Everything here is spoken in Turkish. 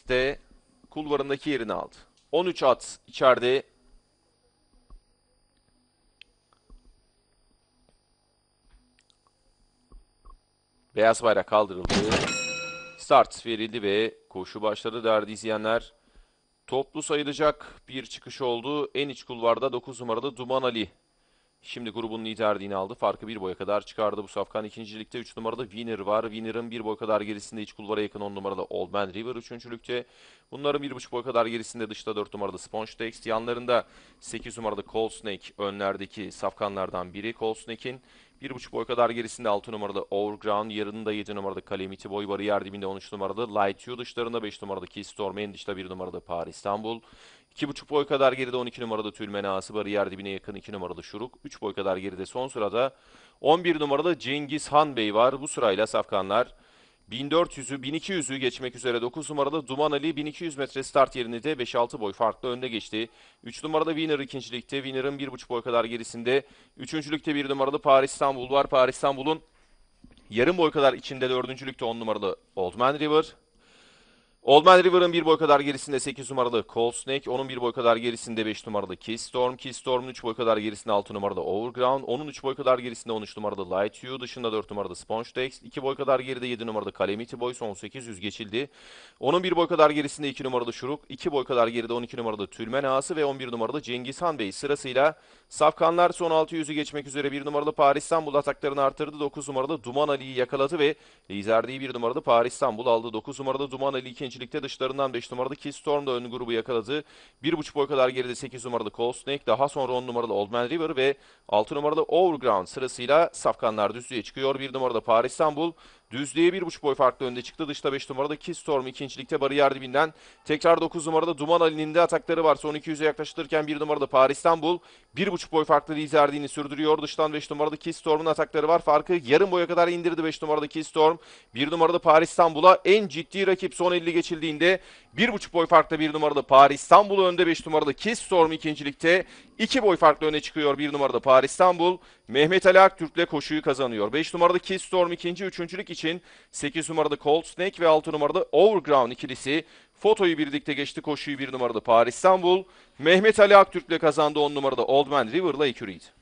pistte kulvarındaki yerini aldı. 13 at içeride. Beyaz bayrak kaldırıldı. Start verildi ve koşu başladı değerli izleyenler. Toplu sayılacak bir çıkış oldu. En iç kulvarda 9 numarada Duman Ali. Şimdi grubun liderliğini aldı. Farkı bir boya kadar çıkardı bu safkan. İkincilikte 3 numarada Winner var. Winner'ın bir boy kadar gerisinde iç kulvara yakın 10 numarada Old Man River. Üçüncülükte bunların 1,5 boy kadar gerisinde dışta 4 numarada Sponge Text. Yanlarında 8 numarada Cold Snake önlerdeki safkanlardan biri. Cold Snake'in 1,5 boy kadar gerisinde 6 numarada Overground. Yarında 7 numarada Calamity Boy. Bariyer dibinde 13 numarada Light You. Dışlarında 5 numarada Keystorm. En dışta 1 numarada Paris İstanbul. 2,5 boy kadar geride 12 numarada Tülmen Ağası, bariyer dibine yakın 2 numaralı Şuruk. 3 boy kadar geride son sırada 11 numarada Cengiz Han Bey var. Bu sırayla safkanlar 1400'ü 1200'ü geçmek üzere 9 numarada Duman Ali 1200 metre start yerini de 5-6 boy farklı önde geçti. 3 numarada Winner ikincilikte. Winner'ın 1,5 boy kadar gerisinde. Üçüncülükte 1 numaralı Paris İstanbul var. Paris İstanbul'un yarım boy kadar içinde dördüncülükte 10 numaralı Old Man River. Old Man River'ın bir boy kadar gerisinde 8 numaralı Cold Snake. Onun bir boy kadar gerisinde 5 numaralı Keystorm. Keystorm'un 3 boy kadar gerisinde 6 numarada Overground. Onun 3 boy kadar gerisinde 13 numarada Light You. Dışında 4 numarada Sponge Text. 2 boy kadar geride 7 numarada Calamity Boy. Son 800 geçildi. Onun bir boy kadar gerisinde 2 numarada Şuruk. 2 boy kadar geride 12 numarada Tülmen Ağası ve 11 numarada Cengiz Han Bey. Sırasıyla safkanlar son 600'ü geçmek üzere 1 numaralı Paris İstanbul ataklarını artırdı. 9 numarada Duman Ali'yi yakaladı ve liderliği 1 numarada Paris İstanbul aldı. 9 numarada Duman Ali ikincilikte, dışlarından 5 numarada Keystorm da ön grubu yakaladı. 1,5 boy kadar geride 8 numarada Cold Snake, daha sonra 10 numaralı Old Man River ve 6 numarada Overground sırasıyla safkanlar düzlüğe çıkıyor. 1 numarada Paris İstanbul düzlüğe 1,5 boy farklı önde çıktı. Dışta 5 numarada Keystorm ikincilikte, bariyer dibinden tekrar 9 numarada Duman Ali'nin de atakları var. Son 200'e yaklaştırırken 1 numarada Paris İstanbul 1,5 boy farklı liderliğini sürdürüyor. Dıştan 5 numarada Keystorm'un atakları var. Farkı yarım boya kadar indirdi 5 numarada Keystorm. 1 numarada Paris İstanbul'a en ciddi rakip son 50 geçildiğinde 1,5 boy farklı 1 numarada Paris İstanbul önde. 5 numarada Keystorm ikincilikte 2 boy farklı öne çıkıyor 1 numarada Paris İstanbul. Mehmet Ali Aktürk'le koşuyu kazanıyor. 5 numarada Keystorm ikinci, üçüncülük için 8 numarada Cold Snake ve 6 numarada Overground ikilisi fotoyu birlikte geçti. Koşuyu 1 numarada Paris İstanbul. Mehmet Ali Aktürk'le kazandı 10 numarada Old Man River'la eküriydi.